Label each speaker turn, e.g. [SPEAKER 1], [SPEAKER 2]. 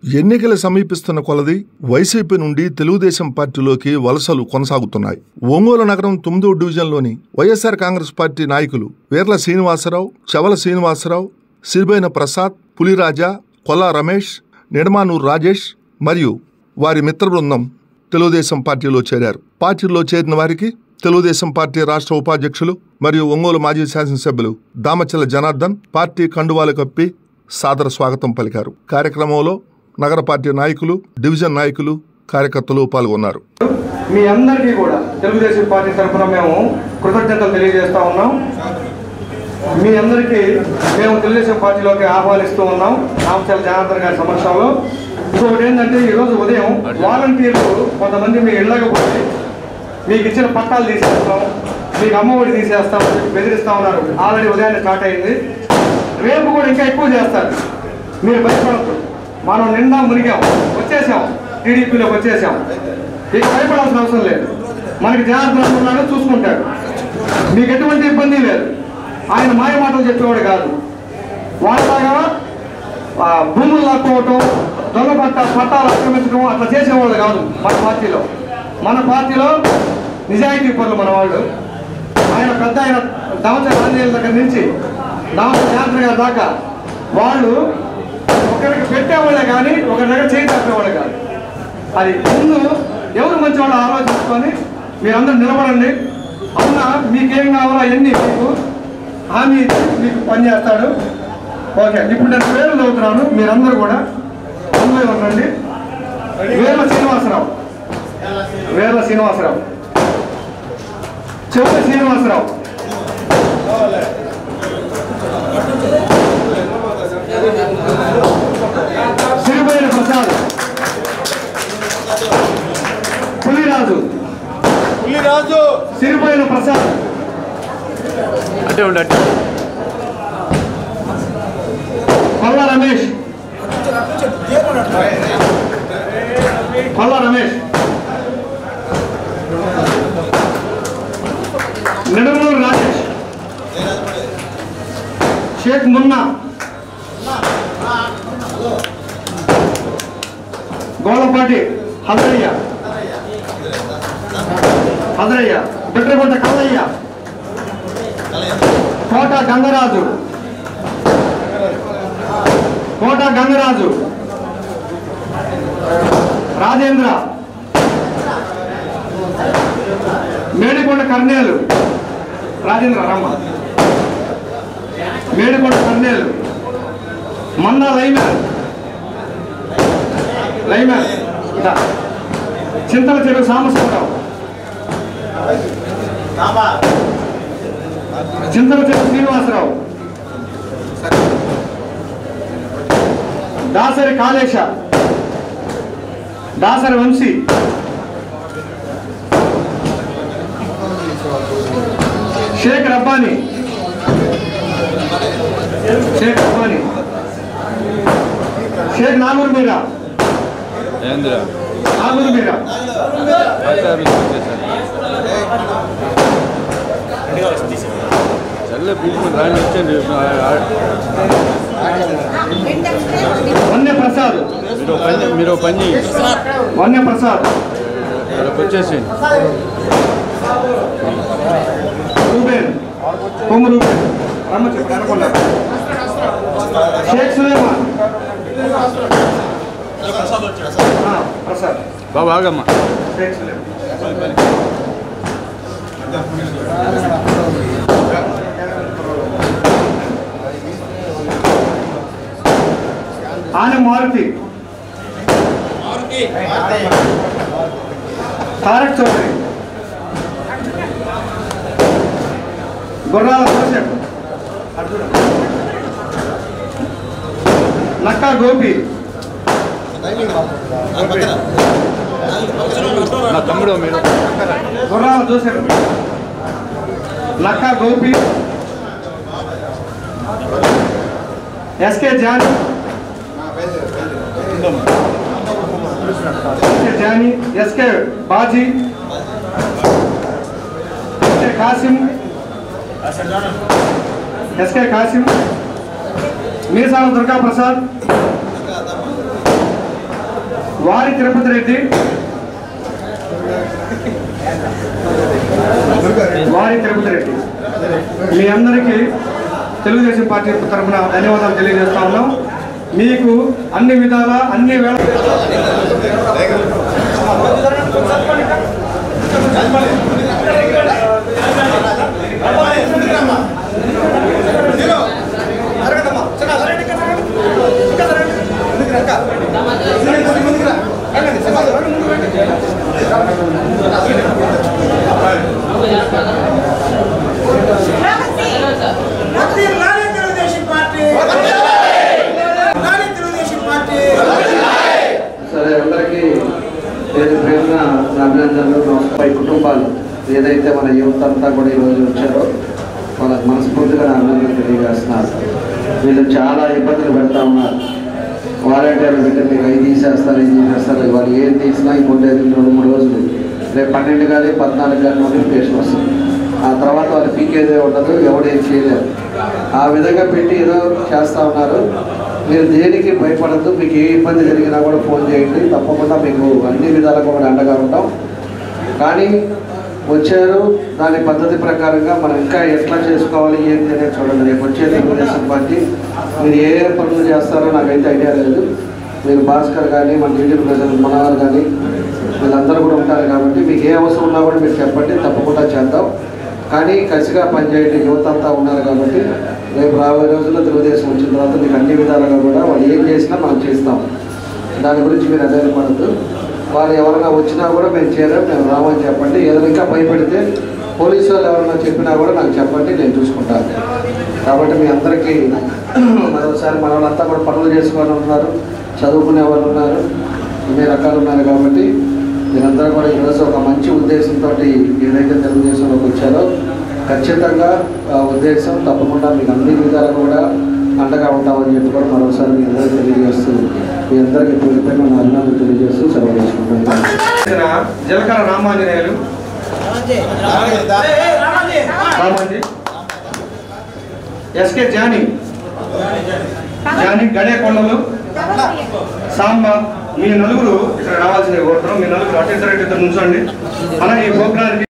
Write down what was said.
[SPEAKER 1] ఎన్నికలు సమీపిస్తున్న కొలది వైసీపీ నుండి తెలుగుదేశం పార్టీలోకి వలసలు కొనసాగుతున్నాయి. ఒంగోలు నగరం 9వ డివిజన్లోని వైఎస్ఆర్ కాంగ్రెస్ పార్టీ నాయకులు వీర్ల శ్రీనివాసరావు, చవల శ్రీనివాసరావు, సిరిబైన ప్రసాద్, పులిరాజా, కొల్లా రమేష్, నిడమానూరు రాజేష్ మరియు వారి మిత్ర బృందం తెలుగుదేశం పార్టీలో చేరారు. పార్టీలో చేరిన వారికి తెలుగుదేశం పార్టీ రాష్ట్ర ఉపాధ్యక్షులు మరియు ఒంగోలు మాజీ శాసనసభ్యులు దామచల జనార్దన్ పార్టీ కండువాలు కప్పి సాదర స్వాగతం పలికారు. కార్యక్రమంలో నగర పార్టీ నాయకులు, డివిజన్ నాయకులు, కార్యకర్తలు పాల్గొన్నారు.
[SPEAKER 2] మీ అందరికీ కూడా తెలుగుదేశం పార్టీ తరఫున మేము కృతజ్ఞతలు తెలియజేస్తా ఉన్నాం. మీ అందరికీ మేము తెలుగుదేశం పార్టీలోకి ఆహ్వానిస్తూ ఉన్నాం దామచల జనార్దన్ గారి సమక్షంలో. ఇంకొకటి ఏంటంటే, ఈరోజు ఉదయం వాలంటీర్లు కొంతమంది మీ ఇళ్లకు పోయి మీకు ఇచ్చిన పట్టాలు తీసేస్తాం, మీకు అమ్మఒడి తీసేస్తాం బెదిరిస్తా ఉన్నారు. ఆల్రెడీ ఉదయాన్నే స్టార్ట్ అయింది. రేపు కూడా ఇంకా ఎక్కువ చేస్తారు. మీరు భయపడద్దు. మనం నిండా మునిగాం, వచ్చేసాం, టీడీపీలోకి వచ్చేసాం. ఇక భయపడాల్సిన అవసరం లేదు. మనకి జనార్దన్ ఉన్నాడు, చూసుకుంటాడు. మీకు ఎటువంటి ఇబ్బంది లేదు. ఆయన మాయ మాటలు చెప్పేవాడు కాదు. వాళ్ళలాగా భూములు లాక్కోవటం, దొంగ పట్టాలు ఆక్రమించడం అట్లా చేసేవాళ్ళు కాదు మన పార్టీలో నిజాయితీ పనులు మన వాళ్ళు. ఆయన పెద్ద ఆయన దామచల ఆంజనేయుల దగ్గర నుంచి దామచల జనార్దన్ గారి దాకా వాళ్ళు ఒకరికి పెట్టేవాళ్ళే కానీ ఒకరి దగ్గర చేయి తప్పేవాళ్ళు కాదు. అది ముందు ఎవరు మంచి వాళ్ళు ఆలోచించుకొని మీరందరూ నిలబడండి. అవునా, మీకేం కావాలో అవన్నీ మీకు హామీ ఇచ్చి మీకు పనిచేస్తాడు. ఓకే, ఇప్పుడు నేను పేర్లు చదువుతున్నాను, మీరందరూ కూడా అందులో ఉండండి. వీర్ల శ్రీనివాసరావు, చవల శ్రీనివాసరావు, సిరిబైన ప్రసాద్, పులిరాజు, సిరిబైన ప్రసాద్, కొల్లా రమేష్, నిడమనూరు రాజేష్, షేక్ మున్నా, గోలపాటి హదరయ్య, బిట్రగుంట కల్లయ్య, కోట గంగరాజు, రాజేంద్ర, మేడికొండ కర్నేలు, రాజేంద్ర రామ, మేడికొండ కర్నేలు, మన్నా లైమ్యాన్, చింతల చెరువు సాంబశివరావు, చింతల చెరువు శ్రీనివాసరావు, దాసరి కాళేశ, దాసరి వంశీ, షేక్ రబ్బానీ, షేక్ నాగూర్ మీరా, వన్య ప్రసాద్,
[SPEAKER 3] వచ్చేసి
[SPEAKER 2] షేక్ సులేమాన్,
[SPEAKER 3] బాబా ఆగమ్మా,
[SPEAKER 2] ఆన మారుతి, తారక్ చౌదరి, గుర్రాల జోసెఫ్, నక్కా గోపి,
[SPEAKER 3] తమ్ముడు మీరు
[SPEAKER 2] Gurrala Joseph, Nakka Gopi, SK Jani, SK Baji, Kasim, SK Kasim, Meesala Durga Prasad, వారి తిరుపతి రెడ్డి, మీ అందరికీ తెలుగుదేశం పార్టీ తరఫున ధన్యవాదాలు తెలియజేస్తా ఉన్నాం. మీకు అన్ని విధాల అన్ని వేళ
[SPEAKER 4] సరే, అందరికీ పేరు పేరున అభినందనలు. కుటుంబాలు ఏదైతే మన యువత అంతా కూడా ఈరోజు వచ్చారో వాళ్ళకి మనస్ఫూర్తిగా అభినందనలు తెలియజేస్తున్నారు. వీళ్ళు చాలా ఇబ్బందులు పెడతా ఉన్నారు. వాలంటీర్లు పెట్టి మీకు అవి తీసేస్తారు, ఇది తీసేస్తారు. వాళ్ళు ఏం తీసినా ఇంకొండేది 2-3 రోజులు, రేపు 12 కానీ 14 కానీ నోటిఫికేషన్ వస్తుంది. ఆ తర్వాత వాళ్ళు పీకేదే ఉండదు, ఎవడేం చేయలేరు. ఆ విధంగా పెట్టి ఏదో చేస్తూ ఉన్నారు. మీరు దేనికి భయపడద్దు. మీకు ఏ ఇబ్బంది జరిగినా కూడా ఫోన్ చేయండి, తప్పకుండా మీకు అన్ని విధాలుగా కూడా అండగా ఉంటాం. కానీ వచ్చారు, దాని పద్ధతి ప్రకారంగా మనం ఇంకా ఎట్లా చేసుకోవాలి ఏంటి అనేది చూడండి. రేపు వచ్చే తెలుగుదేశం పార్టీ మీరు ఏ పనులు చేస్తారో నాకైతే ఐడియా లేదు. మీరు భాస్కర్ కానీ మన టీడీపీ ప్రజలు మనవారు కానీ వీళ్ళందరూ కూడా ఉంటారు కాబట్టి మీకు ఏ అవసరం ఉన్నా కూడా మీరు చెప్పండి, తప్పకుండా చేద్దాం. కానీ కసిగా పనిచేయండి. యువత అంతా ఉన్నారు కాబట్టి రేపు రాబోయే రోజుల్లో తెలుగుదేశం వచ్చిన తర్వాత మీకు అన్ని విధాలుగా కూడా వాళ్ళు ఏం చేసినా మనం చేస్తాం. దాని గురించి మీరు అధైర్యపడద్దు. వాళ్ళు ఎవరైనా వచ్చినా కూడా మేము చేరాం, మేము రామని చెప్పండి. ఏదైనా ఇంకా భయపడితే పోలీసు వాళ్ళు ఎవరైనా చెప్పినా కూడా నాకు చెప్పండి, నేను చూసుకుంటాను. కాబట్టి మీ అందరికీ మరోసారి మన వాళ్ళంతా కూడా పనులు చేసుకొని ఉన్నారు, చదువుకునే వాళ్ళు ఉన్నారు, అన్ని రకాలు ఉన్నారు. కాబట్టి మీరందరూ కూడా ఈరోజు ఒక మంచి ఉద్దేశంతో ఏదైతే తెలుగుదేశంలోకి వచ్చారో ఖచ్చితంగా ఆ ఉద్దేశం తప్పకుండా మీకు అన్ని విధాలు కూడా అండగా ఉంటామని చెప్పి కూడా మరోసారి మీ అందరికీ తెలియజేస్తూ మీ అందరికీ పేరుపైన నా అభినందనలు తెలియజేస్తూ సెలవు తీసుకుంటున్నాను.
[SPEAKER 2] జలకర రామాంజనేయులు, ఎస్కే జానీ, గడేకొండలు, సాంబ, మీ నలుగురు ఇక్కడ రావాల్సింది కోరుతున్నాం. మీ నలుగురు అటు ఇద్దరు నుంచోండి. అలాగే ఈ ప్రోగ్రానికి